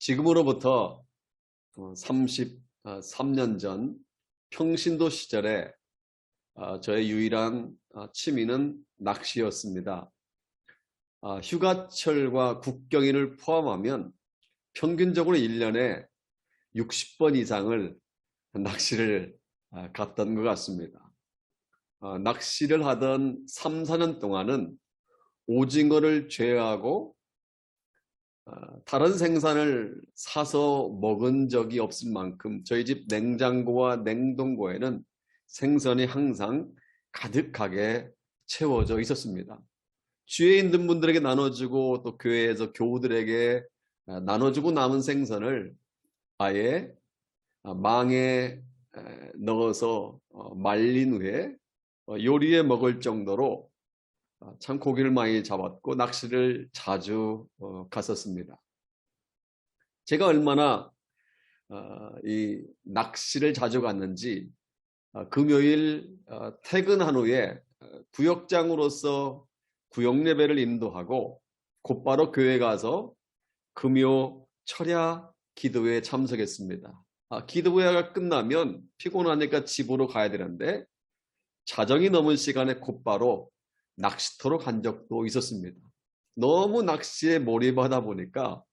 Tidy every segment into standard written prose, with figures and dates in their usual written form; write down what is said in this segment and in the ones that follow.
지금으로부터 33년 전 평신도 시절에 저의 유일한 취미는 낚시였습니다. 휴가철과 국경일을 포함하면 평균적으로 1년에 60번 이상을 낚시를 갔던 것 같습니다. 낚시를 하던 3, 4년 동안은 오징어를 제외하고 다른 생선을 사서 먹은 적이 없을 만큼 저희 집 냉장고와 냉동고에는 생선이 항상 가득하게 채워져 있었습니다. 주위에 있는 분들에게 나눠주고 또 교회에서 교우들에게 나눠주고 남은 생선을 아예 망에 넣어서 말린 후에 요리해 먹을 정도로 참 고기를 많이 잡았고 낚시를 자주 갔었습니다. 제가 얼마나 이 낚시를 자주 갔는지 금요일 퇴근한 후에 구역장으로서 구역 예배를 인도하고 곧바로 교회 가서 금요 철야 기도회에 참석했습니다. 기도회가 끝나면 피곤하니까 집으로 가야 되는데 자정이 넘은 시간에 곧바로 낚시터로 간 적도 있었습니다. 너무 낚시에 몰입하다 보니까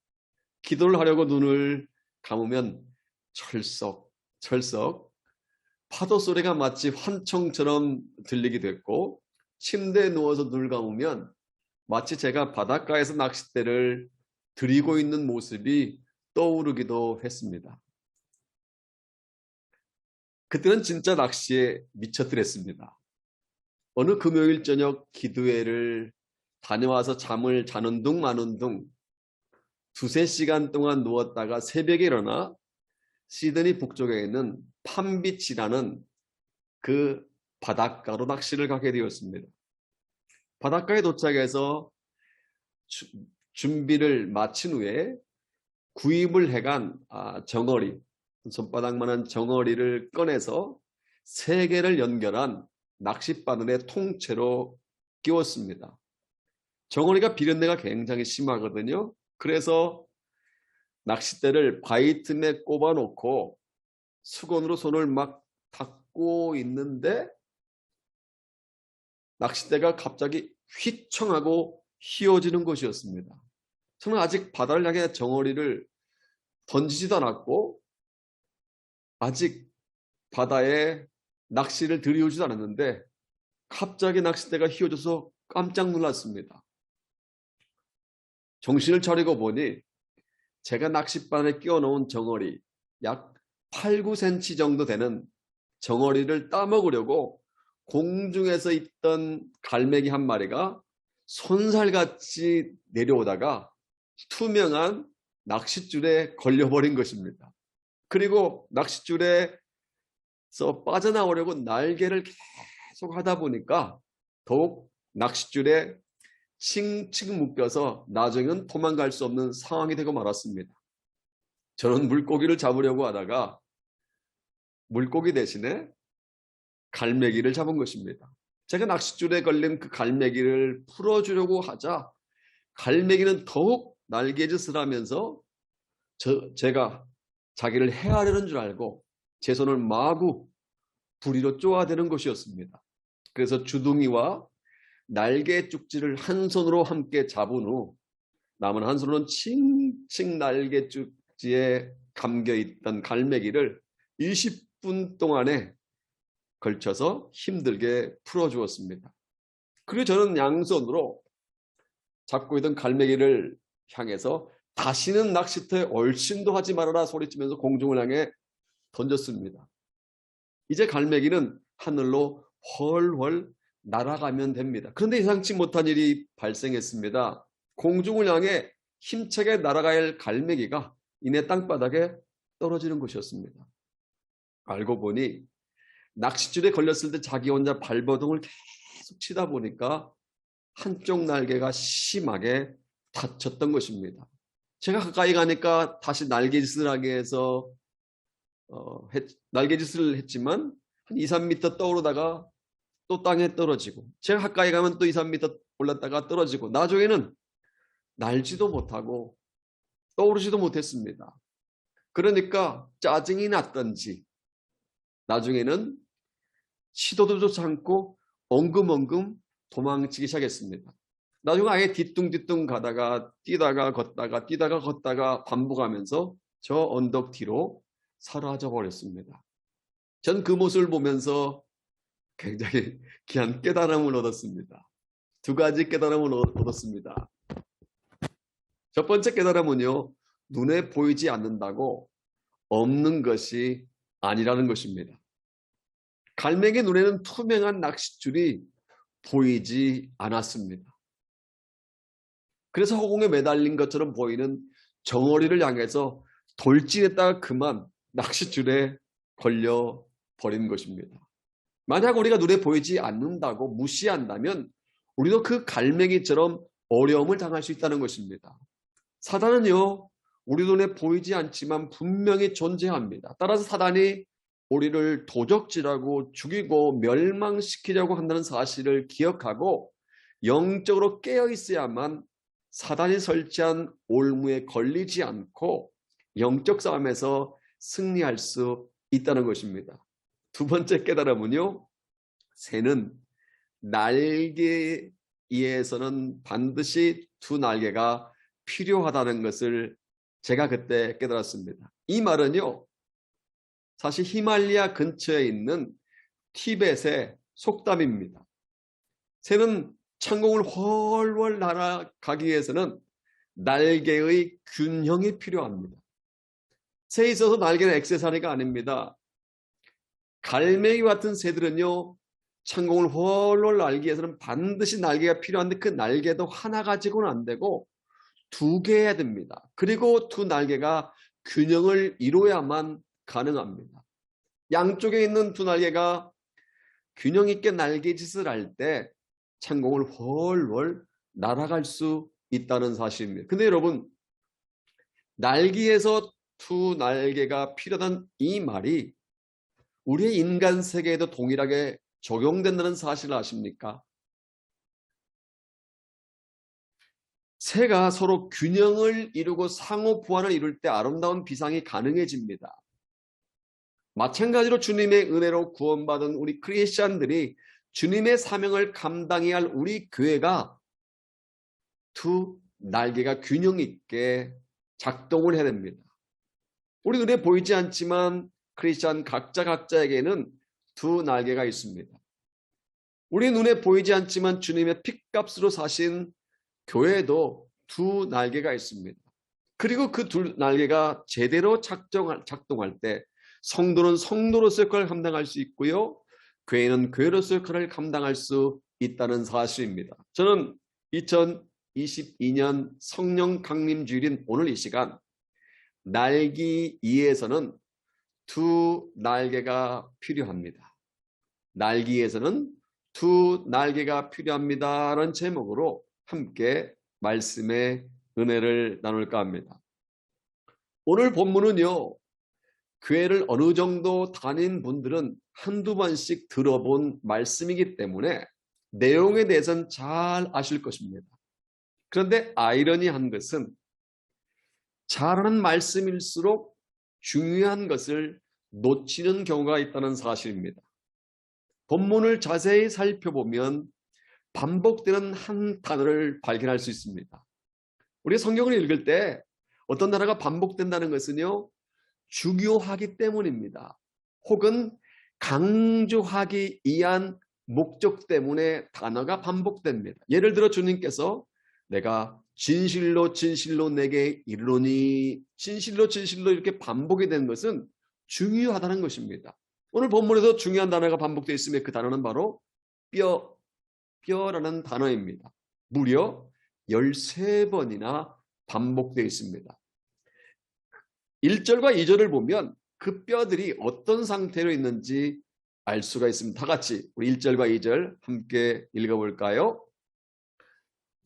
기도를 하려고 눈을 감으면 철썩 파도 소리가 마치 환청처럼 들리기도 했고 침대에 누워서 눈을 감으면 마치 제가 바닷가에서 낚싯대를 들이고 있는 모습이 떠오르기도 했습니다. 그때는 진짜 낚시에 미쳤더랬습니다. 어느 금요일 저녁 기도회를 다녀와서 잠을 자는 둥 마는 둥 두세 시간 동안 누웠다가 새벽에 일어나 시드니 북쪽에 있는 팜비치라는 그 바닷가로 낚시를 가게 되었습니다. 바닷가에 도착해서 준비를 마친 후에 구입을 해간 정어리, 손바닥만한 정어리를 꺼내서 세 개를 연결한 낚싯바늘에 통째로 끼웠습니다. 정어리가 비린내가 굉장히 심하거든요. 그래서 낚싯대를 바위 틈에 꼽아 놓고 수건으로 손을 막 닦고 있는데 낚싯대가 갑자기 휘청하고 휘어지는 것이었습니다. 저는 아직 바다를 향해 정어리를 던지지도 않았고 아직 바다에 낚시를 들이우지도 않았는데 갑자기 낚싯대가 휘어져서 깜짝 놀랐습니다. 정신을 차리고 보니 제가 낚싯바늘에 끼워놓은 정어리 약 8, 9cm 정도 되는 정어리를 따먹으려고 공중에서 있던 갈매기 한 마리가 손살같이 내려오다가 투명한 낚싯줄에 걸려버린 것입니다. 그리고 낚싯줄에서 빠져나오려고 날개를 계속 하다 보니까 더욱 낚싯줄에 칭칭 묶여서 나중에는 도망갈 수 없는 상황이 되고 말았습니다. 저는 물고기를 잡으려고 하다가 물고기 대신에 갈매기를 잡은 것입니다. 제가 낚싯줄에 걸린 그 갈매기를 풀어주려고 하자 갈매기는 더욱 날개짓을 하면서 제가 자기를 해하려는 줄 알고 제 손을 마구 부리로 쪼아대는 것이었습니다. 그래서 주둥이와 날개 쭉지를 한 손으로 함께 잡은 후 남은 한 손으로는 칭칭 날개 쭉지에 감겨있던 갈매기를 20분 동안에 걸쳐서 힘들게 풀어주었습니다. 그리고 저는 양손으로 잡고 있던 갈매기를 향해서 다시는 낚시터에 얼씬도 하지 말아라 소리치면서 공중을 향해 던졌습니다. 이제 갈매기는 하늘로 훨훨 날아가면 됩니다. 그런데 예상치 못한 일이 발생했습니다. 공중을 향해 힘차게 날아가야 할 갈매기가 이내 땅바닥에 떨어지는 것이었습니다. 알고 보니 낚싯줄에 걸렸을 때 자기 혼자 발버둥을 계속 치다 보니까 한쪽 날개가 심하게 다쳤던 것입니다. 제가 가까이 가니까 다시 날개짓을 하게 해서 날개짓을 했지만 한 2, 3m 떠오르다가 또 땅에 떨어지고 제가 가까이 가면 또 2, 3m 올랐다가 떨어지고 나중에는 날지도 못하고 떠오르지도 못했습니다. 그러니까 짜증이 났던지 나중에는 시도도 좋지 않고 엉금엉금 도망치기 시작했습니다. 나중에 아예 뒤뚱뒤뚱 가다가 뛰다가 걷다가 뛰다가 걷다가 반복하면서 저 언덕 뒤로 사라져 버렸습니다. 전 그 모습을 보면서 굉장히 귀한 깨달음을 얻었습니다. 두 가지 깨달음을 얻었습니다. 첫 번째 깨달음은요, 눈에 보이지 않는다고 없는 것이 아니라는 것입니다. 갈매기 눈에는 투명한 낚싯줄이 보이지 않았습니다. 그래서 허공에 매달린 것처럼 보이는 정어리를 향해서 돌진했다가 그만 낚싯줄에 걸려 버린 것입니다. 만약 우리가 눈에 보이지 않는다고 무시한다면 우리도 그 갈매기처럼 어려움을 당할 수 있다는 것입니다. 사단은요, 우리 눈에 보이지 않지만 분명히 존재합니다. 따라서 사단이 우리를 도적질하고 죽이고 멸망시키려고 한다는 사실을 기억하고 영적으로 깨어 있어야만 사단이 설치한 올무에 걸리지 않고 영적 싸움에서 승리할 수 있다는 것입니다. 두 번째 깨달음은요, 새는 날개 위에서는 반드시 두 날개가 필요하다는 것을 제가 그때 깨달았습니다. 이 말은요, 사실 히말라야 근처에 있는 티벳의 속담입니다. 새는 창공을 훨훨 날아가기 위해서는 날개의 균형이 필요합니다. 새에 있어서 날개는 액세서리가 아닙니다. 갈매기 같은 새들은요, 창공을 훨훨 날기 위해서는 반드시 날개가 필요한데 그 날개도 하나 가지고는 안 되고 두 개 해야 됩니다. 그리고 두 날개가 균형을 이루어야만 가능합니다. 양쪽에 있는 두 날개가 균형 있게 날개짓을 할 때 창공을 훨훨 날아갈 수 있다는 사실입니다. 근데 여러분, 날개에서 두 날개가 필요한 이 말이 우리의 인간 세계에도 동일하게 적용된다는 사실을 아십니까? 새가 서로 균형을 이루고 상호 보완을 이룰 때 아름다운 비상이 가능해집니다. 마찬가지로 주님의 은혜로 구원받은 우리 크리스찬들이 주님의 사명을 감당해야 할 우리 교회가 두 날개가 균형 있게 작동을 해야 됩니다. 우리 눈에 보이지 않지만 크리스찬 각자에게는 두 날개가 있습니다. 우리 눈에 보이지 않지만 주님의 핏값으로 사신 교회에도 두 날개가 있습니다. 그리고 그 두 날개가 제대로 작동할 때 성도는 성도로서 역할을 감당할 수 있고요, 교회는 교회로서 역할을 감당할 수 있다는 사실입니다. 저는 2022년 성령 강림 주일인 오늘 이 시간, 날기 위에서는 두 날개가 필요합니다. 날기 위해서는 두 날개가 필요합니다라는 제목으로 함께 말씀의 은혜를 나눌까 합니다. 오늘 본문은요, 교회를 어느 정도 다닌 분들은 한두 번씩 들어본 말씀이기 때문에 내용에 대해서는 잘 아실 것입니다. 그런데 아이러니한 것은 잘하는 말씀일수록 중요한 것을 놓치는 경우가 있다는 사실입니다. 본문을 자세히 살펴보면 반복되는 한 단어를 발견할 수 있습니다. 우리가 성경을 읽을 때 어떤 단어가 반복된다는 것은요, 중요하기 때문입니다. 혹은 강조하기 위한 목적 때문에 단어가 반복됩니다. 예를 들어 주님께서 내가 진실로 진실로 내게 이르노니, 진실로 진실로 이렇게 반복이 된 것은 중요하다는 것입니다. 오늘 본문에서 중요한 단어가 반복되어 있으면 그 단어는 바로 뼈라는 단어입니다. 무려 13번이나 반복되어 있습니다. 1절과 2절을 보면 그 뼈들이 어떤 상태로 있는지 알 수가 있습니다. 다 같이 우리 1절과 2절 함께 읽어볼까요?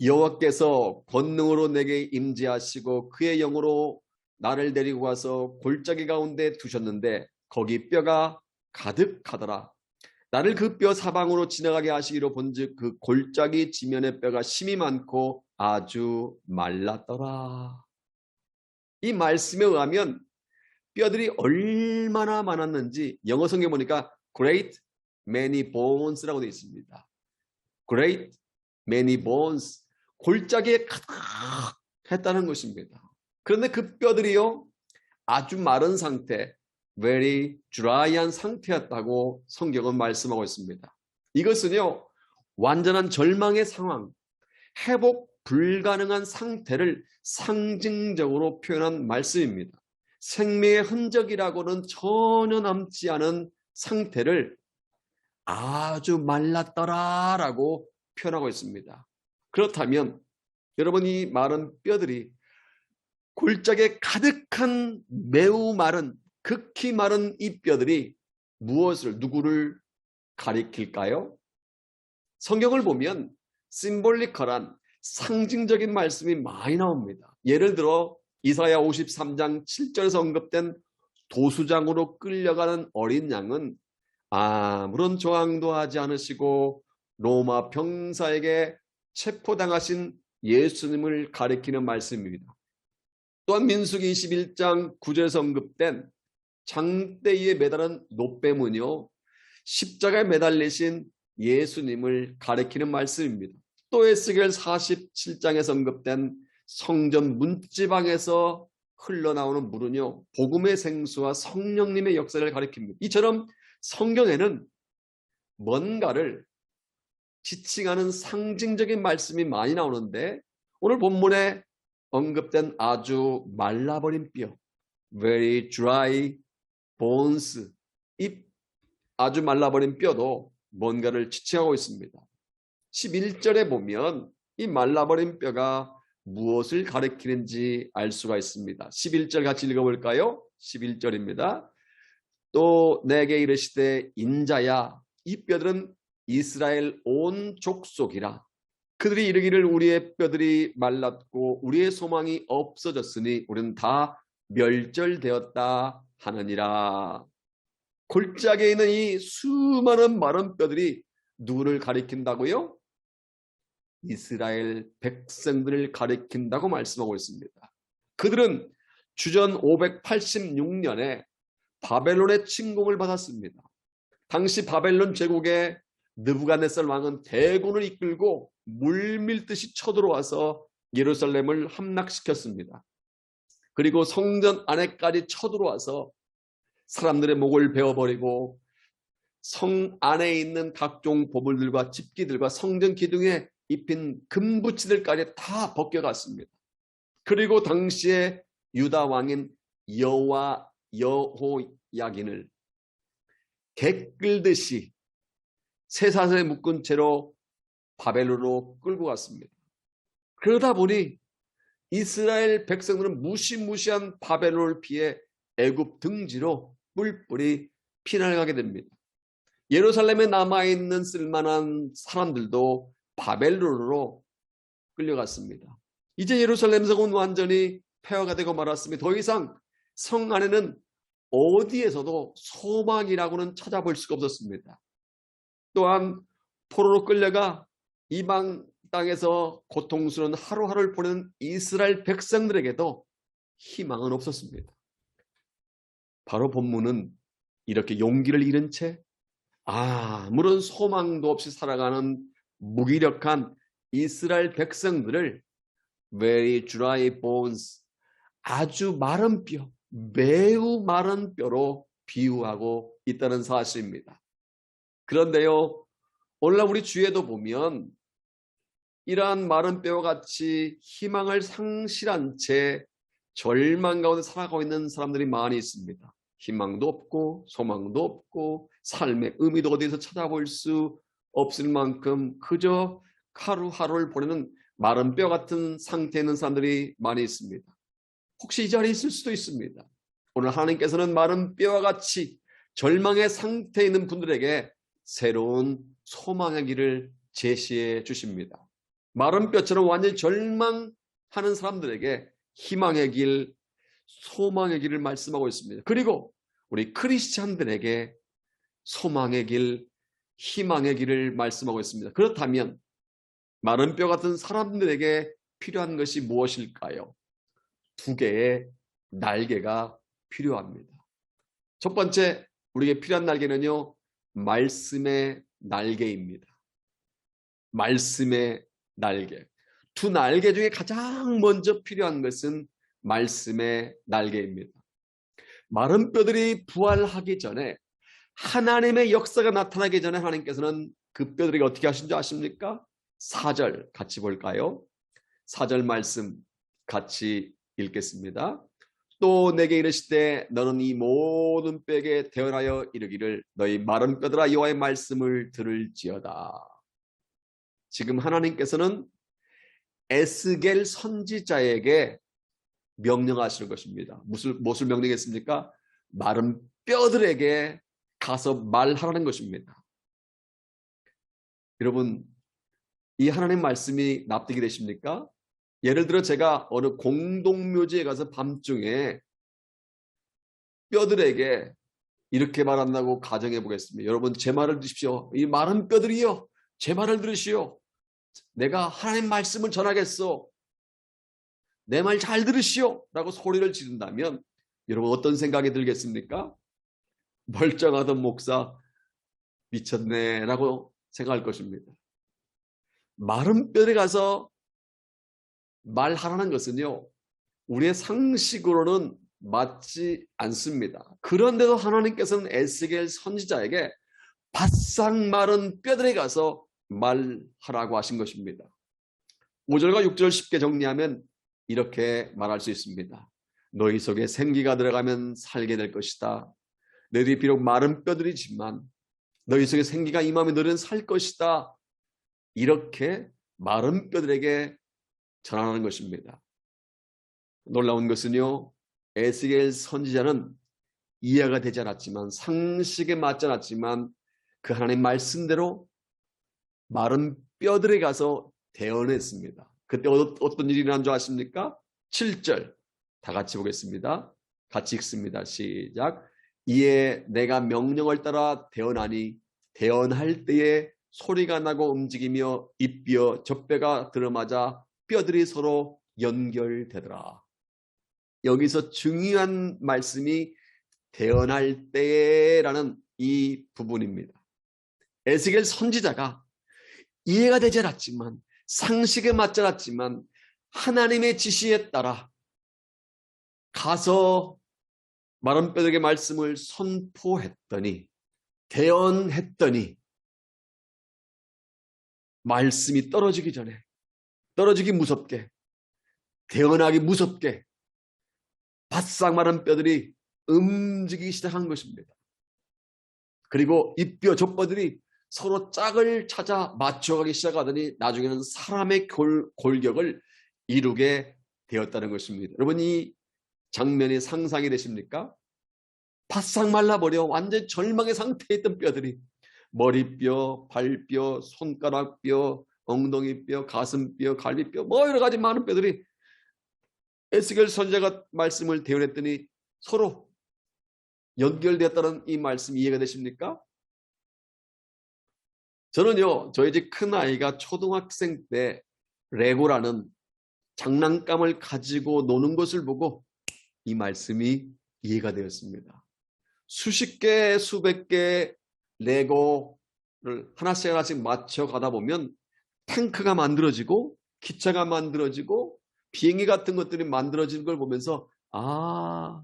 여호와께서 권능으로 내게 임재하시고 그의 영으로 나를 데리고 가서 골짜기 가운데 두셨는데 거기 뼈가 가득하더라. 나를 그 뼈 사방으로 지나가게 하시기로 본즉 그 골짜기 지면의 뼈가 심이 많고 아주 말랐더라. 이 말씀에 의하면 뼈들이 얼마나 많았는지 영어 성경 보니까 great many bones라고 되어 있습니다. great many bones, 골짜기에 가득했다는 것입니다. 그런데 그 뼈들이요 아주 마른 상태, very dry한 상태였다고 성경은 말씀하고 있습니다. 이것은요 완전한 절망의 상황, 회복 불가능한 상태를 상징적으로 표현한 말씀입니다. 생명의 흔적이라고는 전혀 남지 않은 상태를 아주 말랐더라라고 표현하고 있습니다. 그렇다면 여러분, 이 마른 뼈들이 골짜기에 가득한 매우 마른, 극히 마른 이 뼈들이 누구를 가리킬까요? 성경을 보면 심볼리컬한 상징적인 말씀이 많이 나옵니다. 예를 들어 이사야 53장 7절에서 언급된 도수장으로 끌려가는 어린 양은 아무런 저항도 하지 않으시고 로마 병사에게 체포당하신 예수님을 가리키는 말씀입니다. 또한 민수기 21장 9절에서 언급된 장대에 매달은 노뱀은요 십자가에 매달리신 예수님을 가리키는 말씀입니다. 또 에스겔 47장에서 언급된 성전 문지방에서 흘러나오는 물은요 복음의 생수와 성령님의 역사를 가리킵니다. 이처럼 성경에는 뭔가를 지칭하는 상징적인 말씀이 많이 나오는데 오늘 본문에 언급된 아주 말라버린 뼈, very dry bones, 이 아주 말라버린 뼈도 뭔가를 지칭하고 있습니다. 11절에 보면 이 말라버린 뼈가 무엇을 가리키는지 알 수가 있습니다. 11절 같이 읽어볼까요? 11절입니다. 또 내게 이르시되 인자야, 이 뼈들은 이스라엘 온 족속이라. 그들이 이르기를 우리의 뼈들이 말랐고 우리의 소망이 없어졌으니 우리는 다 멸절되었다 하느니라. 골짜기에 있는 이 수많은 마른 뼈들이 누구를 가리킨다고요? 이스라엘 백성들을 가리킨다고 말씀하고 있습니다. 그들은 주전 586년에 바벨론의 침공을 받았습니다. 당시 바벨론 제국의 느부갓네살 왕은 대군을 이끌고 물밀듯이 쳐들어와서 예루살렘을 함락시켰습니다. 그리고 성전 안에까지 쳐들어와서 사람들의 목을 베어버리고 성 안에 있는 각종 보물들과 집기들과 성전 기둥에 입힌 금붙이들까지 다 벗겨갔습니다. 그리고 당시에 유다 왕인 여호야긴을 개 끌듯이 쇠사슬에 묶은 채로 바벨론으로 끌고 갔습니다. 그러다 보니 이스라엘 백성들은 무시무시한 바벨론을 피해 애굽 등지로 뿔뿔이 피난을 가게 됩니다. 예루살렘에 남아있는 쓸만한 사람들도 바벨론으로 끌려갔습니다. 이제 예루살렘 성은 완전히 폐허가 되고 말았으니 더 이상 성 안에는 어디에서도 소망이라고는 찾아볼 수가 없었습니다. 또한 포로로 끌려가 이방 땅에서 고통스러운 하루하루를 보내는 이스라엘 백성들에게도 희망은 없었습니다. 바로 본문은 이렇게 용기를 잃은 채 아무런 소망도 없이 살아가는 무기력한 이스라엘 백성들을 very dry bones, 아주 마른 뼈, 매우 마른 뼈로 비유하고 있다는 사실입니다. 그런데요, 오늘날 우리 주위에도 보면 이러한 마른 뼈와 같이 희망을 상실한 채 절망 가운데 살아가고 있는 사람들이 많이 있습니다. 희망도 없고 소망도 없고 삶의 의미도 어디에서 찾아볼 수 없을 만큼 그저 하루하루를 보내는 마른 뼈 같은 상태에 있는 사람들이 많이 있습니다. 혹시 이 자리에 있을 수도 있습니다. 오늘 하나님께서는 마른 뼈와 같이 절망의 상태에 있는 분들에게 새로운 소망의 길을 제시해 주십니다. 마른 뼈처럼 완전히 절망하는 사람들에게 희망의 길, 소망의 길을 말씀하고 있습니다. 그리고 우리 크리스찬들에게 소망의 길, 희망의 길을 말씀하고 있습니다. 그렇다면 마른 뼈 같은 사람들에게 필요한 것이 무엇일까요? 두 개의 날개가 필요합니다. 첫 번째, 우리에게 필요한 날개는요, 말씀의 날개입니다. 말씀의 날개. 두 날개 중에 가장 먼저 필요한 것은 말씀의 날개입니다. 마른 뼈들이 부활하기 전에, 하나님의 역사가 나타나기 전에 하나님께서는 그 뼈들에게 어떻게 하신 줄 아십니까? 4절 같이 볼까요? 4절 말씀 같이 읽겠습니다. 또 내게 이르시되 너는 이 모든 뼈에게 대언하여 이르기를 너희 마른 뼈들아 여호와의 말씀을 들을지어다. 지금 하나님께서는 에스겔 선지자에게 명령하시는 것입니다. 무엇을 명령했습니까? 마른 뼈들에게 가서 말하라는 것입니다. 여러분, 이 하나님 말씀이 납득이 되십니까? 예를 들어 제가 어느 공동묘지에 가서 밤중에 뼈들에게 이렇게 말한다고 가정해 보겠습니다. 여러분, 제 말을 들으십시오. 이 마른 뼈들이요, 제 말을 들으시오. 내가 하나님 말씀을 전하겠소. 내 말 잘 들으시오 라고 소리를 지른다면 여러분 어떤 생각이 들겠습니까? 멀쩡하던 목사 미쳤네 라고 생각할 것입니다. 마른 뼈에 가서 말하라는 것은요, 우리의 상식으로는 맞지 않습니다. 그런데도 하나님께서는 에스겔 선지자에게 바싹 마른 뼈들에 가서 말하라고 하신 것입니다. 5절과 6절 쉽게 정리하면 이렇게 말할 수 있습니다. 너희 속에 생기가 들어가면 살게 될 것이다. 너희들이 비록 마른 뼈들이지만 너희 속에 생기가 임하면 너희는 살 것이다. 이렇게 마른 뼈들에게 전하는 것입니다. 놀라운 것은요, 에스겔 선지자는 이해가 되지 않았지만, 상식에 맞지 않았지만 그 하나님 말씀대로 마른 뼈들에 가서 대언했습니다. 그때 어떤 일이 일어난 줄 아십니까? 7절 다 같이 보겠습니다. 같이 읽습니다. 시작. 이에 내가 명령을 따라 대언하니 대언할 때에 소리가 나고 움직이며 입뼈 젖뼈가 들어맞아 뼈들이 서로 연결되더라. 여기서 중요한 말씀이 대언할 때라는 이 부분입니다. 에스겔 선지자가 이해가 되지 않았지만, 상식에 맞지 않았지만 하나님의 지시에 따라 가서 마른 뼈들에게 말씀을 선포했더니, 대언했더니 말씀이 떨어지기 전에, 떨어지기 무섭게, 대언하기 무섭게 바싹 마른 뼈들이 움직이기 시작한 것입니다. 그리고 이 뼈 젖뼈들이 서로 짝을 찾아 맞춰가기 시작하더니 나중에는 사람의 골격을 이루게 되었다는 것입니다. 여러분, 이 장면이 상상이 되십니까? 바싹 말라버려 완전 절망의 상태에 있던 뼈들이 머리뼈, 발뼈, 손가락뼈, 엉덩이뼈, 가슴뼈, 갈비뼈, 뭐 여러 가지 많은 뼈들이 에스겔 선지자가 말씀을 대언했더니 서로 연결되었다는 이 말씀 이해가 되십니까? 저는요, 저희 집 큰아이가 초등학생 때 레고라는 장난감을 가지고 노는 것을 보고 이 말씀이 이해가 되었습니다. 수십 개, 수백 개의 레고를 하나씩 맞춰 가다 보면 탱크가 만들어지고 기차가 만들어지고 비행기 같은 것들이 만들어지는 걸 보면서 아,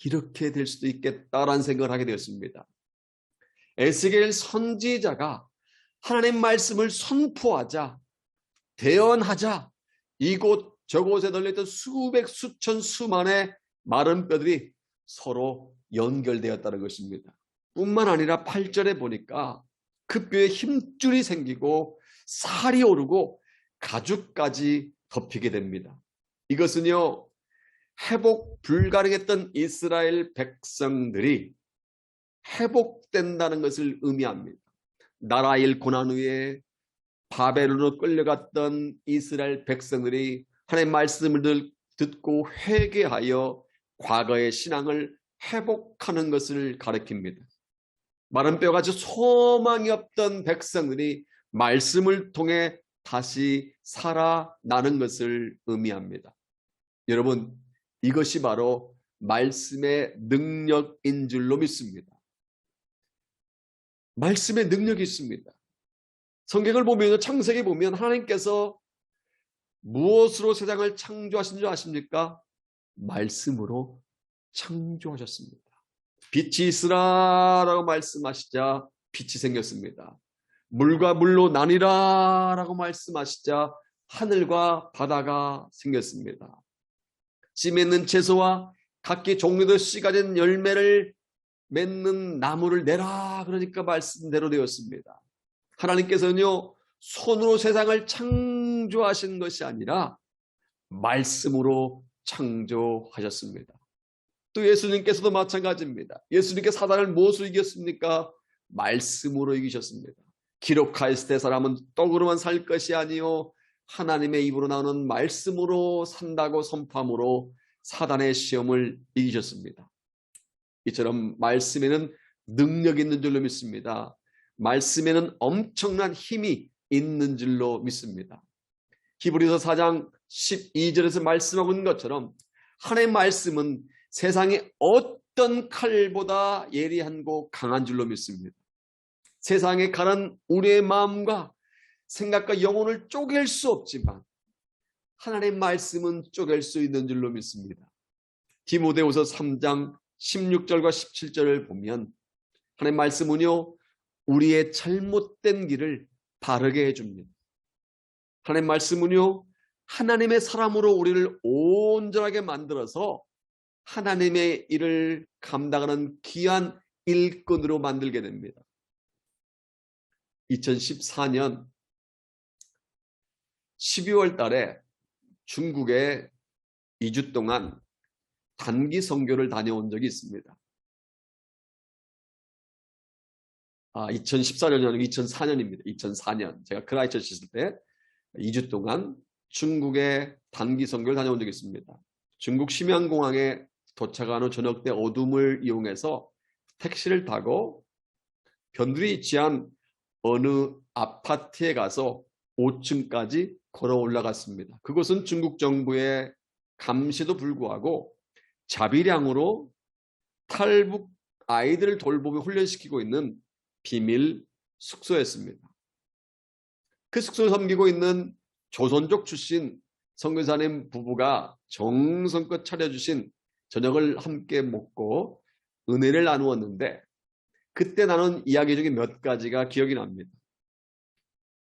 이렇게 될 수도 있겠다라는 생각을 하게 되었습니다. 에스겔 선지자가 하나님 말씀을 선포하자, 대언하자 이곳 저곳에 널려있던 수백 수천 수만의 마른 뼈들이 서로 연결되었다는 것입니다. 뿐만 아니라 8절에 보니까 그 뼈에 힘줄이 생기고 살이 오르고 가죽까지 덮이게 됩니다. 이것은요, 회복 불가능했던 이스라엘 백성들이 회복된다는 것을 의미합니다. 나라 잃고 난 후에 바벨론으로 끌려갔던 이스라엘 백성들이 하나님의 말씀을 듣고 회개하여 과거의 신앙을 회복하는 것을 가리킵니다. 마른 뼈같이 소망이 없던 백성들이 말씀을 통해 다시 살아나는 것을 의미합니다. 여러분, 이것이 바로 말씀의 능력인 줄로 믿습니다. 말씀의 능력이 있습니다. 성경을 보면, 창세기 보면 하나님께서 무엇으로 세상을 창조하신 줄 아십니까? 말씀으로 창조하셨습니다. 빛이 있으라라고 말씀하시자 빛이 생겼습니다. 물과 물로 나뉘라라고 말씀하시자 하늘과 바다가 생겼습니다. 씨 맺는 채소와 각기 종류의 씨 가진 열매를 맺는 나무를 내라, 그러니까 말씀대로 되었습니다. 하나님께서는요, 손으로 세상을 창조하신 것이 아니라 말씀으로 창조하셨습니다. 또 예수님께서도 마찬가지입니다. 예수님께 사단을 무엇으로 이겼습니까? 말씀으로 이기셨습니다. 기록하였을 때 사람은 떡으로만 살 것이 아니요 하나님의 입으로 나오는 말씀으로 산다고 선포함으로 사단의 시험을 이기셨습니다. 이처럼 말씀에는 능력이 있는 줄로 믿습니다. 말씀에는 엄청난 힘이 있는 줄로 믿습니다. 히브리서 4장 12절에서 말씀하고 있는 것처럼 하나님의 말씀은 세상의 어떤 칼보다 예리하고 강한 줄로 믿습니다. 세상의 칼은 우리의 마음과 생각과 영혼을 쪼갤 수 없지만 하나님의 말씀은 쪼갤 수 있는 줄로 믿습니다. 디모데후서 3장 16절과 17절을 보면 하나님의 말씀은요, 우리의 잘못된 길을 바르게 해줍니다. 하나님의 말씀은요, 하나님의 사람으로 우리를 온전하게 만들어서 하나님의 일을 감당하는 귀한 일꾼으로 만들게 됩니다. 2014년 12월 달에 중국에 2주 동안 단기 선교를 다녀온 적이 있습니다. 2014년이 아니고 2004년입니다. 2004년. 제가 크라이처치 있을 때 2주 동안 중국에 단기 선교를 다녀온 적이 있습니다. 중국 심양공항에 도착한 후 저녁 때 어둠을 이용해서 택시를 타고 변두리 위치한 어느 아파트에 가서 5층까지 걸어 올라갔습니다. 그곳은 중국 정부의 감시도 불구하고 자비량으로 탈북 아이들을 돌보며 훈련시키고 있는 비밀 숙소였습니다. 그 숙소를 섬기고 있는 조선족 출신 선교사님 부부가 정성껏 차려주신 저녁을 함께 먹고 은혜를 나누었는데 그때 나눈 이야기 중에 몇 가지가 기억이 납니다.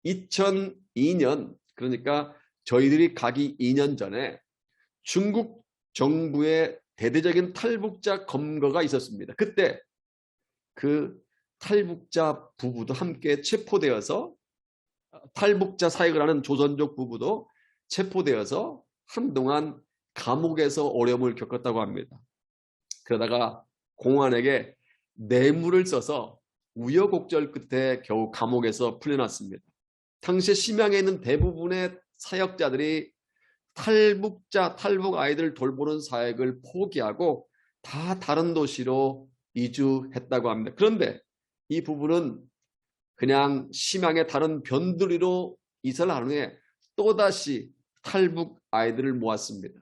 2002년, 그러니까 저희들이 가기 2년 전에 중국 정부의 대대적인 탈북자 검거가 있었습니다. 그때 그 탈북자 부부도 함께 체포되어서 탈북자 사역을 하는 조선족 부부도 체포되어서 한동안 감옥에서 어려움을 겪었다고 합니다. 그러다가 공안에게 뇌물을 써서 우여곡절 끝에 겨우 감옥에서 풀려났습니다. 당시 심양에 있는 대부분의 사역자들이 탈북 아이들 돌보는 사역을 포기하고 다 다른 도시로 이주했다고 합니다. 그런데 이 부부는 그냥 심양의 다른 변두리로 이사를 한 후에 또다시 탈북 아이들을 모았습니다.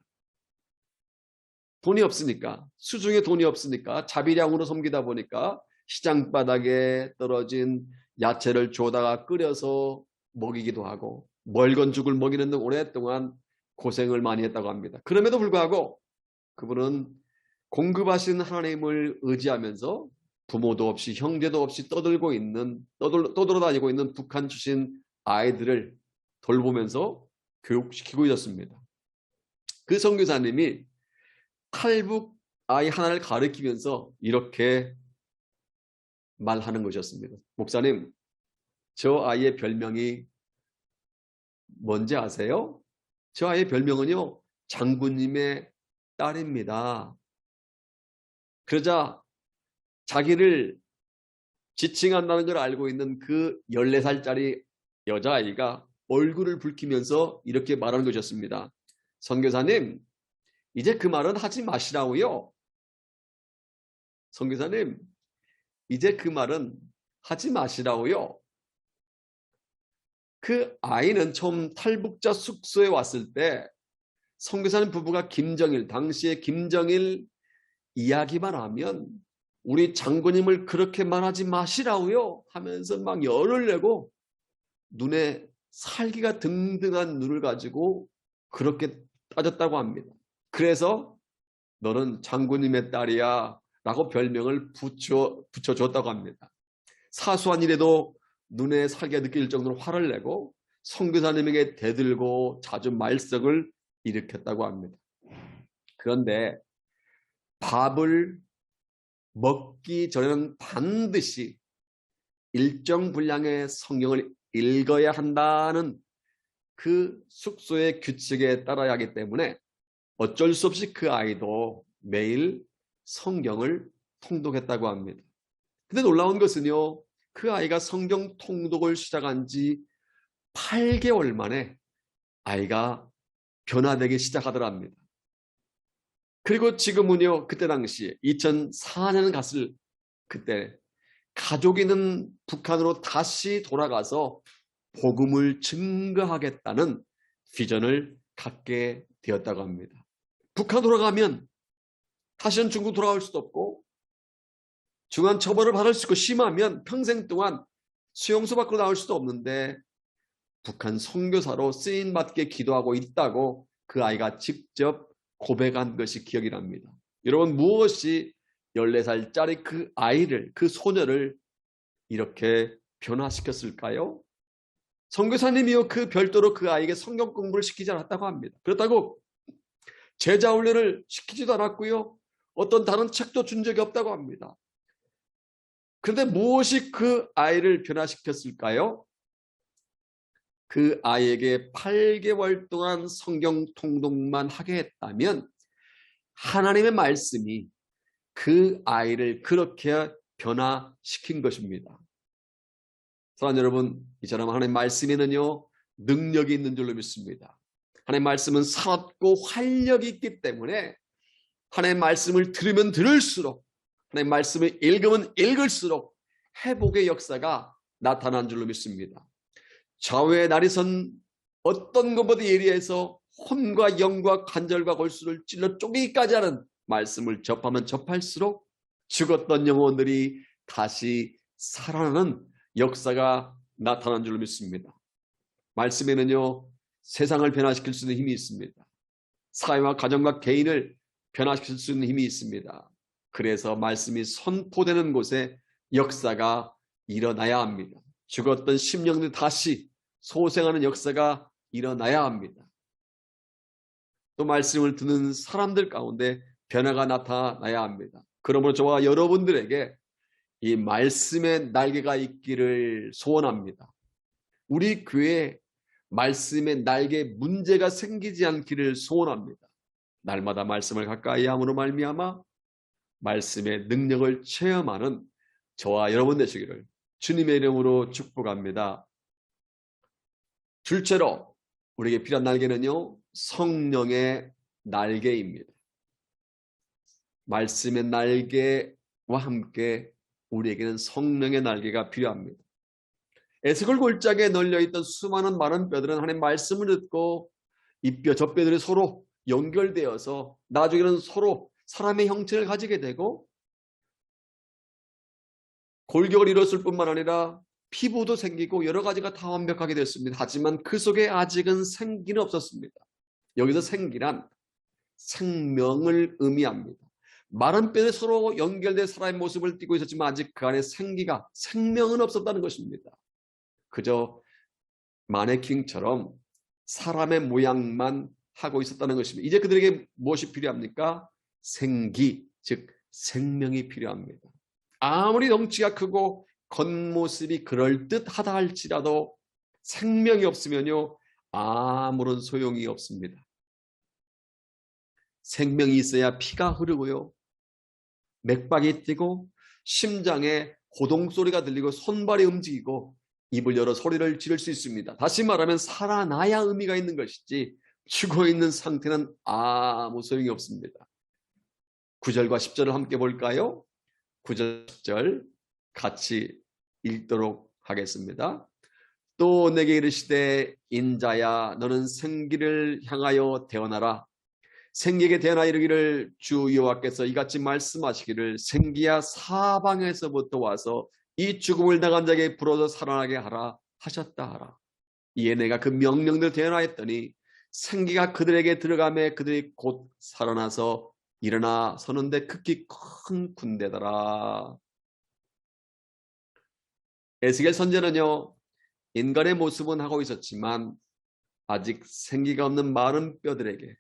돈이 없으니까, 수중에 돈이 없으니까 자비량으로 섬기다 보니까 시장 바닥에 떨어진 야채를 주워다가 끓여서 먹이기도 하고 멀건 죽을 먹이는 등 오랫동안 고생을 많이 했다고 합니다. 그럼에도 불구하고 그분은 공급하신 하나님을 의지하면서 부모도 없이 형제도 없이 떠돌아다니고 있는 북한 출신 아이들을 돌보면서 교육시키고 있었습니다. 그 선교사님이 탈북 아이 하나를 가르치면서 이렇게 말하는 것이었습니다. 목사님, 저 아이의 별명이 뭔지 아세요? 저 아이의 별명은요, 장군님의 딸입니다. 그러자 자기를 지칭한다는 걸 알고 있는 그 14살짜리 여자아이가 얼굴을 붉히면서 이렇게 말하는 것이었습니다. 선교사님, 이제 그 말은 하지 마시라고요. 선교사님, 이제 그 말은 하지 마시라고요. 그 아이는 처음 탈북자 숙소에 왔을 때 선교사님 부부가 김정일, 당시에 김정일 이야기만 하면 우리 장군님을 그렇게 말하지 마시라고요 하면서 막 열을 내고 눈에 살기가 등등한 눈을 가지고 그렇게 따졌다고 합니다. 그래서 너는 장군님의 딸이야 라고 별명을 붙여줬다고 합니다. 사소한 일에도 눈에 살기가 느낄 정도로 화를 내고 선교사님에게 대들고 자주 말썽을 일으켰다고 합니다. 그런데 밥을 먹기 전에는 반드시 일정 분량의 성경을 읽어야 한다는 그 숙소의 규칙에 따라야 하기 때문에 어쩔 수 없이 그 아이도 매일 성경을 통독했다고 합니다. 근데 놀라운 것은요, 그 아이가 성경 통독을 시작한 지 8개월 만에 아이가 변화되기 시작하더랍니다. 그리고 지금은요, 그때 당시 2004년 갔을 그때 가족이 있는 북한으로 다시 돌아가서 복음을 증거하겠다는 비전을 갖게 되었다고 합니다. 북한 돌아가면 다시는 중국 돌아올 수도 없고 중한 처벌을 받을 수 있고 심하면 평생 동안 수용소 밖으로 나올 수도 없는데 북한 선교사로 쓰임받게 기도하고 있다고 그 아이가 직접 고백한 것이 기억이 납니다. 여러분, 무엇이 14살짜리 그 아이를, 그 소녀를 이렇게 변화시켰을까요? 선교사님이요, 그 별도로 그 아이에게 성경 공부를 시키지 않았다고 합니다. 그렇다고 제자 훈련을 시키지도 않았고요, 어떤 다른 책도 준 적이 없다고 합니다. 그런데 무엇이 그 아이를 변화시켰을까요? 그 아이에게 8개월 동안 성경 통독만 하게 했다면 하나님의 말씀이 그 아이를 그렇게 변화시킨 것입니다. 사랑하는 여러분, 이처럼 하나님의 말씀에는요, 능력이 있는 줄로 믿습니다. 하나님의 말씀은 살았고 활력이 있기 때문에 하나님의 말씀을 들으면 들을수록, 하나님의 말씀을 읽으면 읽을수록 회복의 역사가 나타난 줄로 믿습니다. 좌우의 날이 선 어떤 것보다 예리해서 혼과 영과 관절과 골수를 찔러 쪼개기까지 하는 말씀을 접하면 접할수록 죽었던 영혼들이 다시 살아나는 역사가 나타난 줄로 믿습니다. 말씀에는요, 세상을 변화시킬 수 있는 힘이 있습니다. 사회와 가정과 개인을 변화시킬 수 있는 힘이 있습니다. 그래서 말씀이 선포되는 곳에 역사가 일어나야 합니다. 죽었던 심령들 다시 소생하는 역사가 일어나야 합니다. 또 말씀을 듣는 사람들 가운데 변화가 나타나야 합니다. 그러므로 저와 여러분들에게 이 말씀의 날개가 있기를 소원합니다. 우리 교회에 말씀의 날개에 문제가 생기지 않기를 소원합니다. 날마다 말씀을 가까이 함으로 말미암아 말씀의 능력을 체험하는 저와 여러분 되시기를 주님의 이름으로 축복합니다. 둘째로 우리에게 필요한 날개는요, 성령의 날개입니다. 말씀의 날개와 함께 우리에게는 성령의 날개가 필요합니다. 에스겔 골짜기에 널려있던 수많은 마른 뼈들은 하나님의 말씀을 듣고 이 뼈, 저 뼈들이 서로 연결되어서 나중에는 서로 사람의 형체를 가지게 되고 골격을 이뤘을 뿐만 아니라 피부도 생기고 여러 가지가 다 완벽하게 됐습니다. 하지만 그 속에 아직은 생기는 없었습니다. 여기서 생기란 생명을 의미합니다. 마른 뼈에 서로 연결된 사람의 모습을 띠고 있었지만 아직 그 안에 생명은 없었다는 것입니다. 그저 마네킹처럼 사람의 모양만 하고 있었다는 것입니다. 이제 그들에게 무엇이 필요합니까? 생기, 즉 생명이 필요합니다. 아무리 덩치가 크고 겉모습이 그럴듯하다 할지라도 생명이 없으면요, 아무런 소용이 없습니다. 생명이 있어야 피가 흐르고요, 맥박이 뛰고 심장에 고동 소리가 들리고 손발이 움직이고 입을 열어 소리를 지를 수 있습니다. 다시 말하면 살아나야 의미가 있는 것이지 죽어있는 상태는 아무 소용이 없습니다. 9절과 10절을 함께 볼까요? 9절 10절 같이 읽도록 하겠습니다. 또 내게 이르시되 인자야 너는 생기를 향하여 대언하라. 생기에게 대하여 이르기를 주 여호와께서 이같이 말씀하시기를 생기야 사방에서부터 와서 이 죽음을 당한 자에게 불어서 살아나게 하라 하셨다 하라. 이에 내가 그 명령대로 대언하였더니 생기가 그들에게 들어가매 그들이 곧 살아나서 일어나 서는데 극히 큰 군대더라. 에스겔 선지자는요, 인간의 모습은 하고 있었지만 아직 생기가 없는 마른 뼈들에게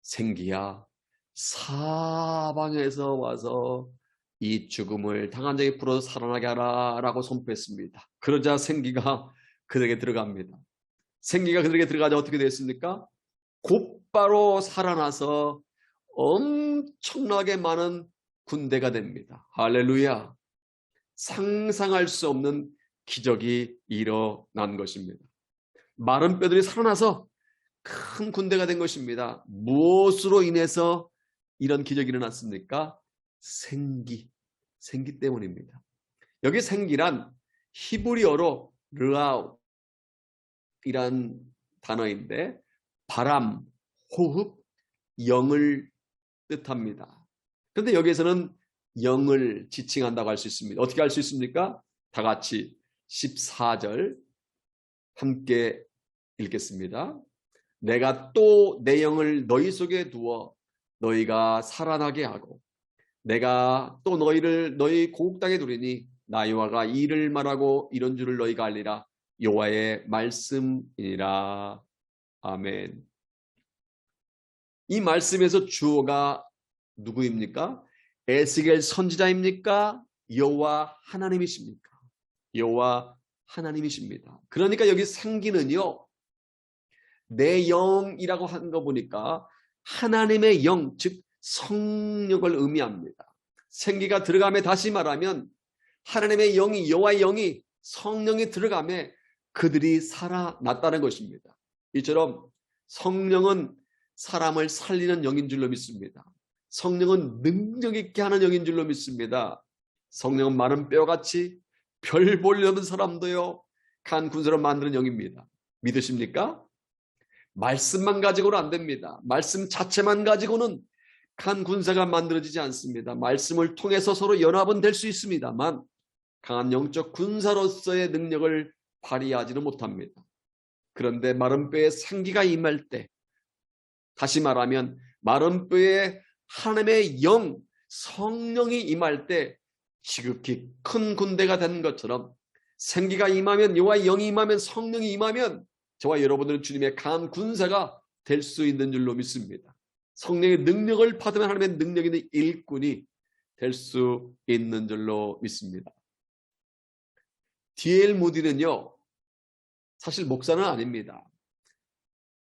생기야 사방에서 와서 이 죽음을 당한 자에게 불어서 살아나게 하라 라고 선포했습니다. 그러자 생기가 그들에게 들어갑니다. 생기가 그들에게 들어가자 어떻게 됐습니까? 곧바로 살아나서 엄청나게 많은 군대가 됩니다. 할렐루야. 상상할 수 없는 기적이 일어난 것입니다. 마른 뼈들이 살아나서 큰 군대가 된 것입니다. 무엇으로 인해서 이런 기적이 일어났습니까? 생기 때문입니다. 여기 생기란 히브리어로 르아우이란 단어인데 바람, 호흡, 영을 뜻합니다. 그런데 여기에서는 영을 지칭한다고 할 수 있습니다. 어떻게 할 수 있습니까? 다 같이 14절 함께 읽겠습니다. 내가 또 내 영을 너희 속에 두어 너희가 살아나게 하고 내가 또 너희를 너희 고국 땅에 두리니 나 여호와가 이 일을 말하고 이런 줄을 너희가 알리라. 여호와의 말씀이니라. 아멘. 이 말씀에서 주어가 누구입니까? 에스겔 선지자입니까? 여호와 하나님이십니까? 여호와 하나님이십니다. 그러니까 여기 생기는요, 내 영이라고 한 거 보니까 하나님의 영, 즉 성령을 의미합니다. 생기가 들어가며 다시 말하면 하나님의 영이, 여호와의 영이, 성령이 들어가며 그들이 살아났다는 것입니다. 이처럼 성령은 사람을 살리는 영인 줄로 믿습니다. 성령은 능력 있게 하는 영인 줄로 믿습니다. 성령은 마른 뼈같이 별 볼일 없는 사람도요 간 군사로 만드는 영입니다. 믿으십니까? 말씀만 가지고는 안 됩니다. 말씀 자체만 가지고는 간 군사가 만들어지지 않습니다. 말씀을 통해서 서로 연합은 될 수 있습니다만 강한 영적 군사로서의 능력을 발휘하지는 못합니다. 그런데 마른 뼈에 생기가 임할 때, 다시 말하면 마른 뼈에 하나님의 영, 성령이 임할 때 지극히 큰 군대가 되는 것처럼 생기가 임하면, 여호와의 영이 임하면, 성령이 임하면 저와 여러분들은 주님의 강한 군사가 될 수 있는 줄로 믿습니다. 성령의 능력을 받으면 하나님의 능력 있는 일꾼이 될 수 있는 줄로 믿습니다. D.L. 무디는요, 사실 목사는 아닙니다.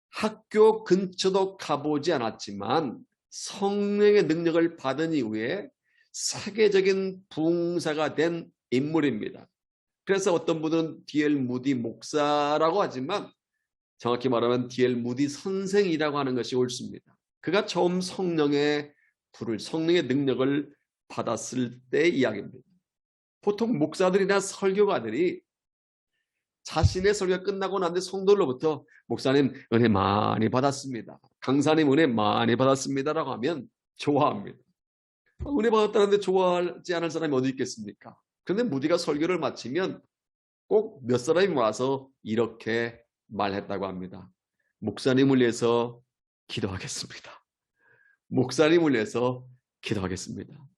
학교 근처도 가보지 않았지만 성령의 능력을 받은 이후에 세계적인 부흥사가 된 인물입니다. 그래서 어떤 분은 D.L. 무디 목사라고 하지만 정확히 말하면 D.L. 무디 선생이라고 하는 것이 옳습니다. 그가 처음 성령의 불을, 성령의 능력을 받았을 때 이야기입니다. 보통 목사들이나 설교가들이 자신의 설교가 끝나고 난 뒤 성도로부터 목사님 은혜 많이 받았습니다, 강사님 은혜 많이 받았습니다라고 하면 좋아합니다. 은혜 받았다는데 좋아하지 않을 사람이 어디 있겠습니까? 그런데 무디가 설교를 마치면 꼭 몇 사람이 와서 이렇게 말했다고 합니다. 목사님을 위해서 기도하겠습니다. 목사님을 위해서 기도하겠습니다.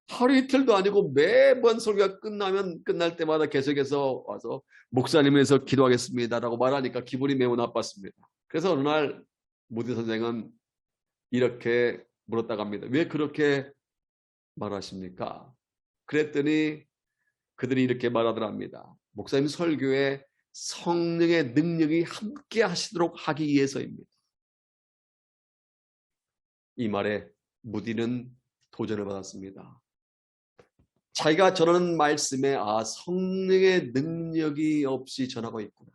하루 이틀도 아니고 매번 설교가 끝날 때마다 계속해서 와서 목사님을 위해서 기도하겠습니다라고 말하니까 기분이 매우 나빴습니다. 그래서 어느 날 무디 선생은 이렇게 물었다고 합니다. 왜 그렇게 말하십니까? 그랬더니 그들이 이렇게 말하더랍니다. 목사님 설교에 성령의 능력이 함께 하시도록 하기 위해서입니다. 이 말에 무디는 도전을 받았습니다. 자기가 전하는 말씀에 성령의 능력이 없이 전하고 있구나,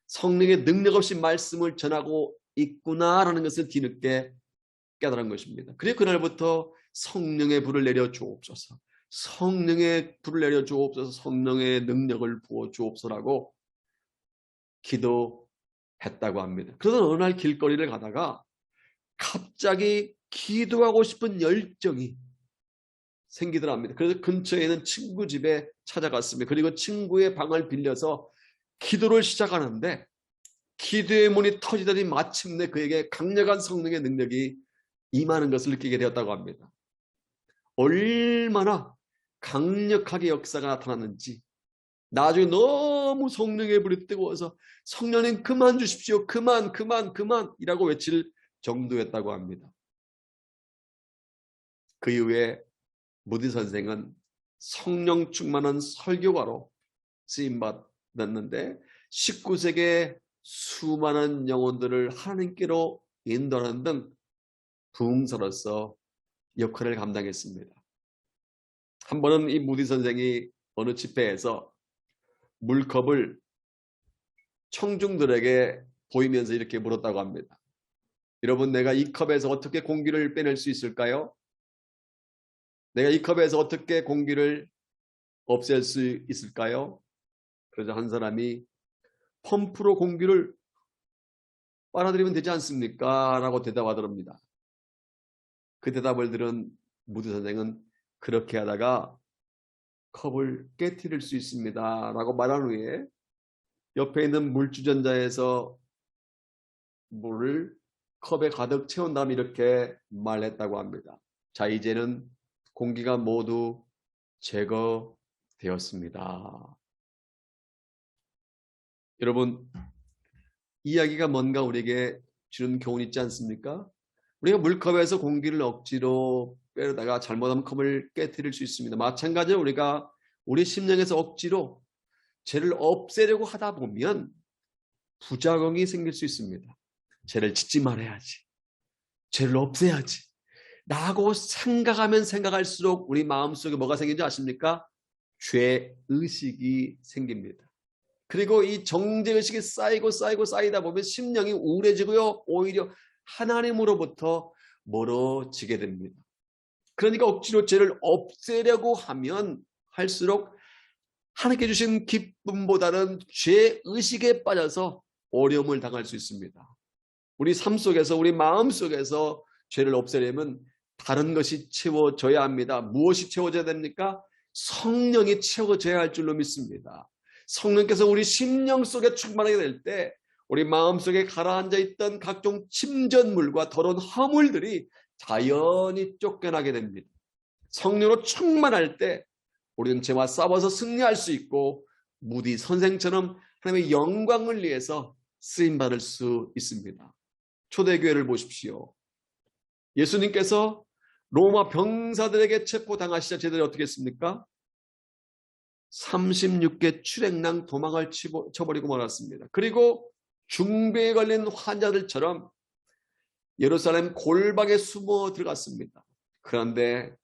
성령의 능력 없이 말씀을 전하고 있구나라는 것을 뒤늦게 깨달은 것입니다. 그리고 그날부터 성령의 불을 내려 주옵소서, 성령의 불을 내려 주옵소서, 성령의 능력을 부어 주옵소서라고 했다고 합니다. 그러던 어느 날 길거리를 가다가 갑자기 기도하고 싶은 열정이 생기더랍니다. 그래서 근처에 있는 친구 집에 찾아갔습니다. 그리고 친구의 방을 빌려서 기도를 시작하는데 기도의 문이 터지더니 마침내 그에게 강력한 성령의 능력이 임하는 것을 느끼게 되었다고 합니다. 얼마나 강력하게 역사가 나타났는지 나중에 너무 성령의 불이 뜨거워서 성령님 그만 주십시오. 그만 이라고 외칠 정도였다고 합니다. 그 이후에 무디 선생은 성령 충만한 설교가로 쓰임받았는데 19세기에 수많은 영혼들을 하나님께로 인도하는 등 부흥사로서 역할을 감당했습니다. 한 번은 이 무디 선생이 어느 집회에서 물컵을 청중들에게 보이면서 이렇게 물었다고 합니다. 여러분, 내가 이 컵에서 어떻게 공기를 빼낼 수 있을까요? 내가 이 컵에서 어떻게 공기를 없앨 수 있을까요? 그러자 한 사람이 펌프로 공기를 빨아들이면 되지 않습니까? 라고 대답하더랍니다. 그 대답을 들은 무드 선생은 그렇게 하다가 컵을 깨트릴 수 있습니다. 라고 말한 후에 옆에 있는 물주전자에서 물을 컵에 가득 채운 다음에 이렇게 말했다고 합니다. 자, 이제는 공기가 모두 제거되었습니다. 여러분, 이야기가 뭔가 우리에게 주는 교훈이 있지 않습니까? 우리가 물컵에서 공기를 억지로 빼려다가 잘못하면 컵을 깨트릴 수 있습니다. 마찬가지로 우리가 우리 심령에서 억지로 죄를 없애려고 하다 보면 부작용이 생길 수 있습니다. 죄를 짓지 말아야지. 죄를 없애야지. 라고 생각하면 생각할수록 우리 마음속에 뭐가 생긴지 아십니까? 죄의식이 생깁니다. 그리고 이 정죄의식이 쌓이다 보면 심령이 우울해지고요. 오히려 하나님으로부터 멀어지게 됩니다. 그러니까 억지로 죄를 없애려고 하면 할수록 하나님께 주신 기쁨보다는 죄의식에 빠져서 어려움을 당할 수 있습니다. 우리 삶 속에서 우리 마음 속에서 죄를 없애려면 다른 것이 채워져야 합니다. 무엇이 채워져야 됩니까? 성령이 채워져야 할 줄로 믿습니다. 성령께서 우리 심령 속에 충만하게 될 때 우리 마음속에 가라앉아 있던 각종 침전물과 더러운 허물들이 자연히 쫓겨나게 됩니다. 성령으로 충만할 때 우리는 죄와 싸워서 승리할 수 있고 무디 선생처럼 하나님의 영광을 위해서 쓰임받을 수 있습니다. 초대교회를 보십시오. 예수님께서 로마 병사들에게 체포당하시자 쟤들이 어떻게 했습니까? 36개 출행랑 도망을 쳐버리고 말았습니다. 그리고 중병에 걸린 환자들처럼 예루살렘 골방에 숨어 들어갔습니다. 그런데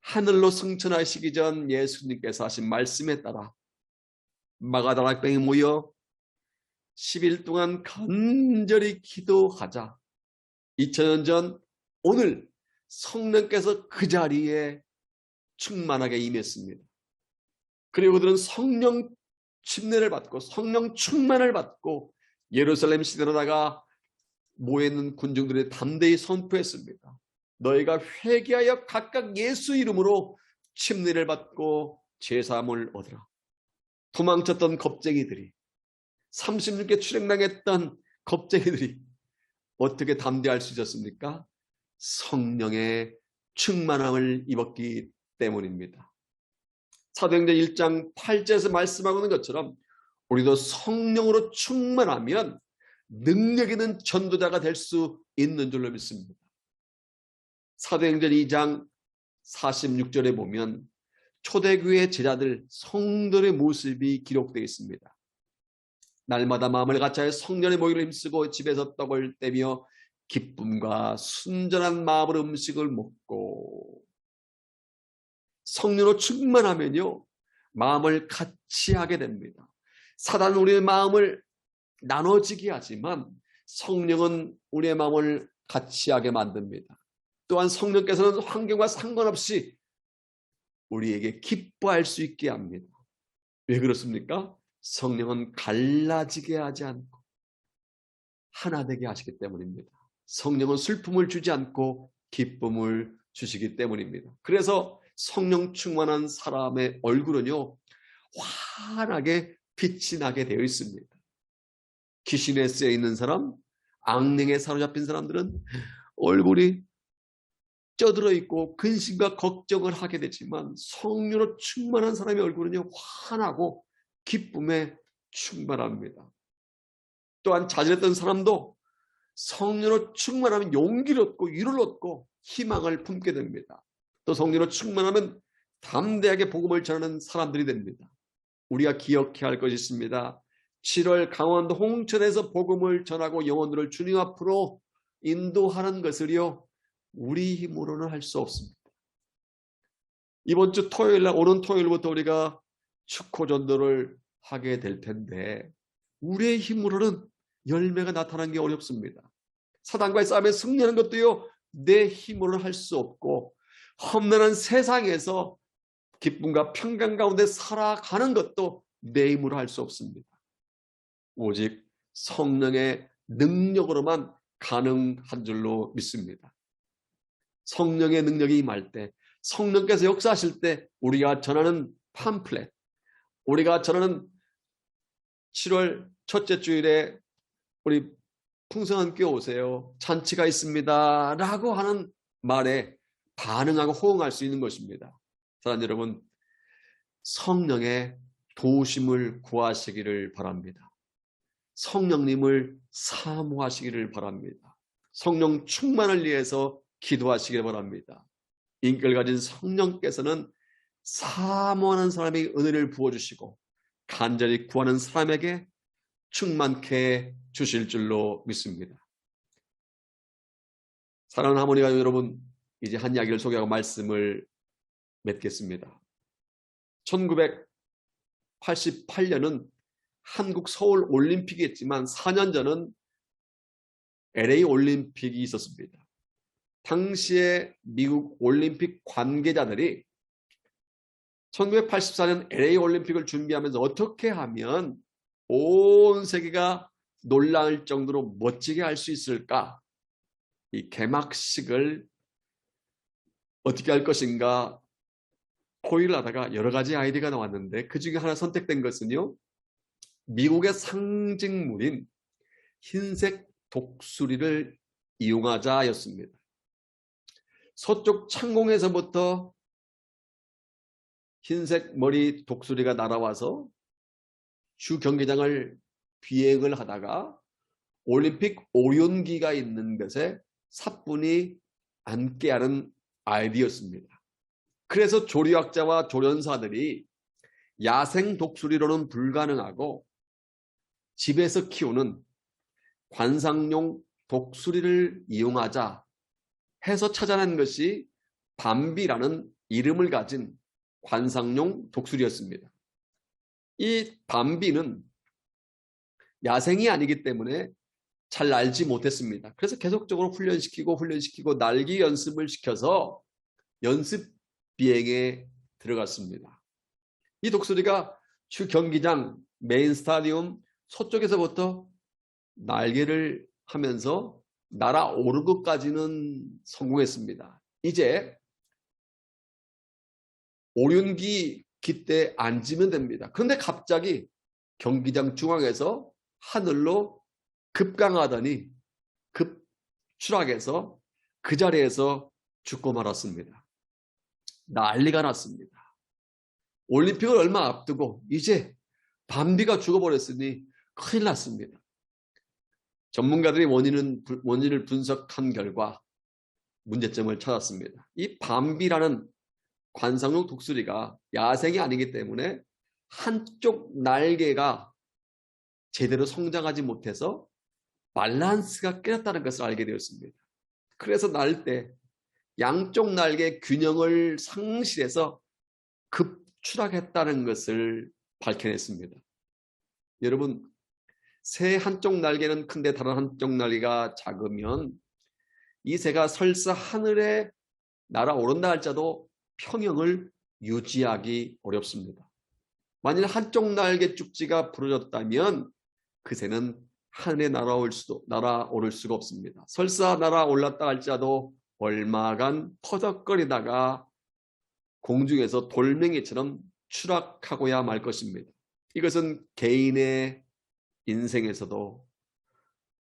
하늘로 승천하시기 전 예수님께서 하신 말씀에 따라 마가다락방에 모여 10일 동안 간절히 기도하자 2000년 전 오늘 성령께서 그 자리에 충만하게 임했습니다. 그리고 그들은 성령 침례를 받고 성령 충만을 받고 예루살렘 시내로다가 모여있는 군중들이 담대히 선포했습니다. 너희가 회개하여 각각 예수 이름으로 침례를 받고 제사함을 얻으라. 도망쳤던 겁쟁이들이 36개 출행당했던 겁쟁이들이 어떻게 담대할 수 있었습니까? 성령의 충만함을 입었기 때문입니다. 사도행전 1장 8절에서 말씀하고 있는 것처럼 우리도 성령으로 충만하면 능력 있는 전도자가 될 수 있는 줄로 믿습니다. 사도행전 2장 46절에 보면 초대교회 제자들 성도의 모습이 기록되어 있습니다. 날마다 마음을 같이하여 성령의 모임을 힘쓰고 집에서 떡을 떼며 기쁨과 순전한 마음으로 음식을 먹고 성령으로 충만하면요 마음을 같이 하게 됩니다. 사단은 우리의 마음을 나눠지게 하지만 성령은 우리의 마음을 같이 하게 만듭니다. 또한 성령께서는 환경과 상관없이 우리에게 기뻐할 수 있게 합니다. 왜 그렇습니까? 성령은 갈라지게 하지 않고 하나 되게 하시기 때문입니다. 성령은 슬픔을 주지 않고 기쁨을 주시기 때문입니다. 그래서 성령 충만한 사람의 얼굴은요, 환하게 빛이 나게 되어 있습니다. 귀신에 쓰여 있는 사람, 악령에 사로잡힌 사람들은 얼굴이 쪄들어 있고 근심과 걱정을 하게 되지만, 성령으로 충만한 사람의 얼굴은요, 환하고 기쁨에 충만합니다. 또한 좌절했던 사람도 성령으로 충만하면 용기를 얻고 위로를 얻고 희망을 품게 됩니다. 또 성령으로 충만하면 담대하게 복음을 전하는 사람들이 됩니다. 우리가 기억해야 할 것이 있습니다. 7월 강원도 홍천에서 복음을 전하고 영혼들을 주님 앞으로 인도하는 것을요, 우리 힘으로는 할 수 없습니다. 이번 주 토요일날, 오는 토요일부터 우리가 축호 전도를 하게 될 텐데, 우리의 힘으로는 열매가 나타나는 게 어렵습니다. 사단과의 싸움에 승리하는 것도요, 내 힘으로는 할 수 없고, 험난한 세상에서 기쁨과 평강 가운데 살아가는 것도 내 힘으로 할 수 없습니다. 오직 성령의 능력으로만 가능한 줄로 믿습니다. 성령의 능력이 임할 때, 성령께서 역사하실 때 우리가 전하는 팜플렛, 우리가 전하는 7월 첫째 주일에 우리 풍성한 교회 오세요, 잔치가 있습니다 라고 하는 말에 반응하고 호응할 수 있는 것입니다. 사랑하는 여러분, 성령의 도우심을 구하시기를 바랍니다. 성령님을 사모하시기를 바랍니다. 성령 충만을 위해서 기도하시기를 바랍니다. 인격을 가진 성령께서는 사모하는 사람에게 은혜를 부어주시고 간절히 구하는 사람에게 충만케 주실 줄로 믿습니다. 사랑하는 하모니가 여러분, 이제 한 이야기를 소개하고 말씀을 맺겠습니다. 1988년은 한국 서울 올림픽이 있지만 4년 전은 LA 올림픽이 있었습니다. 당시에 미국 올림픽 관계자들이 1984년 LA 올림픽을 준비하면서 어떻게 하면 온 세계가 놀랄 정도로 멋지게 할 수 있을까? 이 개막식을 어떻게 할 것인가 고민을 하다가 여러 가지 아이디어가 나왔는데, 그 중에 하나 선택된 것은요, 미국의 상징물인 흰색 독수리를 이용하자였습니다. 서쪽 창공에서부터 흰색 머리 독수리가 날아와서 주 경기장을 비행을 하다가 올림픽 오륜기가 있는 곳에 사뿐히 앉게 하는 아이디어였습니다. 그래서 조류학자와 조련사들이 야생 독수리로는 불가능하고 집에서 키우는 관상용 독수리를 이용하자 해서 찾아낸 것이 밤비라는 이름을 가진 관상용 독수리였습니다. 이 밤비는 야생이 아니기 때문에 잘 날지 못했습니다. 그래서 계속적으로 훈련시키고 날기 연습을 시켜서 연습 비행에 들어갔습니다. 이 독수리가 주 경기장 메인 스타디움 서쪽에서부터 날개를 하면서 날아오른 것까지는 성공했습니다. 이제 오륜기 깃대에 앉으면 됩니다. 그런데 갑자기 경기장 중앙에서 하늘로 급강하더니 급추락해서 그 자리에서 죽고 말았습니다. 난리가 났습니다. 올림픽을 얼마 앞두고 이제 밤비가 죽어버렸으니 큰일 났습니다. 전문가들이 원인을 분석한 결과 문제점을 찾았습니다. 이 밤비라는 관상용 독수리가 야생이 아니기 때문에 한쪽 날개가 제대로 성장하지 못해서 밸런스가 깨졌다는 것을 알게 되었습니다. 그래서 날 때 양쪽 날개의 균형을 상실해서 급추락했다는 것을 밝혀냈습니다. 여러분, 새 한쪽 날개는 큰데 다른 한쪽 날개가 작으면 이 새가 설사 하늘에 날아오른다 할지라도 평형을 유지하기 어렵습니다. 만일 한쪽 날개 쭉지가 부러졌다면 그 새는 하늘에 날아오를 수가 없습니다. 설사 날아올랐다 할지라도 얼마간 퍼덕거리다가 공중에서 돌멩이처럼 추락하고야 말 것입니다. 이것은 개인의 인생에서도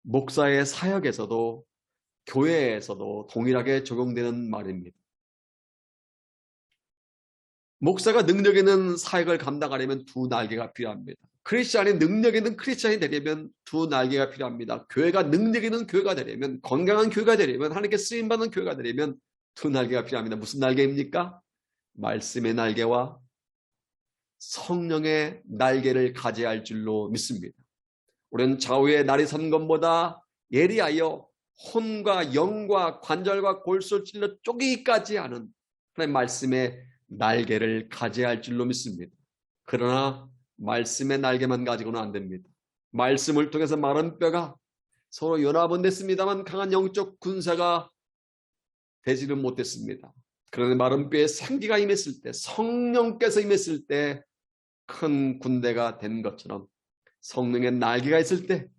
목사의 사역에서도 교회에서도 동일하게 적용되는 말입니다. 목사가 능력 있는 사역을 감당하려면 두 날개가 필요합니다. 크리스찬이 능력 있는 크리스찬이 되려면 두 날개가 필요합니다. 교회가 능력 있는 교회가 되려면, 건강한 교회가 되려면, 하나님께 쓰임받는 교회가 되려면 두 날개가 필요합니다. 무슨 날개입니까? 말씀의 날개와 성령의 날개를 가져야 할 줄로 믿습니다. 우리는 좌우의 날이 선 것보다 예리하여 혼과 영과 관절과 골수를 찔러 쪼개기까지 하는 하나님의 말씀의 날개를 가져야 할 줄로 믿습니다. 그러나 말씀의 날개만 가지고는 안 됩니다. 말씀을 통해서 마른 뼈가 서로 연합은 됐습니다만 강한 영적 군사가 되지는 못했습니다. 그러나 마른 뼈에 생기가 임했을 때, 성령께서 임했을 때 큰 군대가 된 것처럼 성령의 날개가 있을 때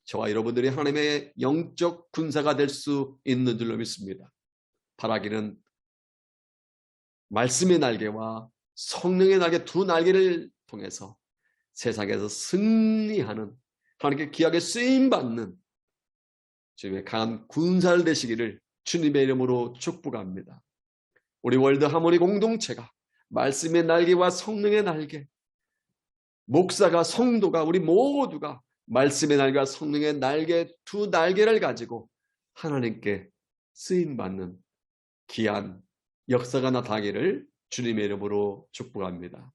저와 여러분들이 하나님의 영적 군사가 될 수 있는 줄로 믿습니다. 바라기는 말씀의 날개와 성령의 날개 두 날개를 통해서 세상에서 승리하는, 하나님께 귀하게 쓰임받는 주님의 강한 군사를 되시기를 주님의 이름으로 축복합니다. 우리 월드 하모니 공동체가 말씀의 날개와 성령의 날개, 목사가, 성도가, 우리 모두가 말씀의 날개와 성령의 날개 두 날개를 가지고 하나님께 쓰임받는 귀한 역사가 나타나기를 주님의 이름으로 축복합니다.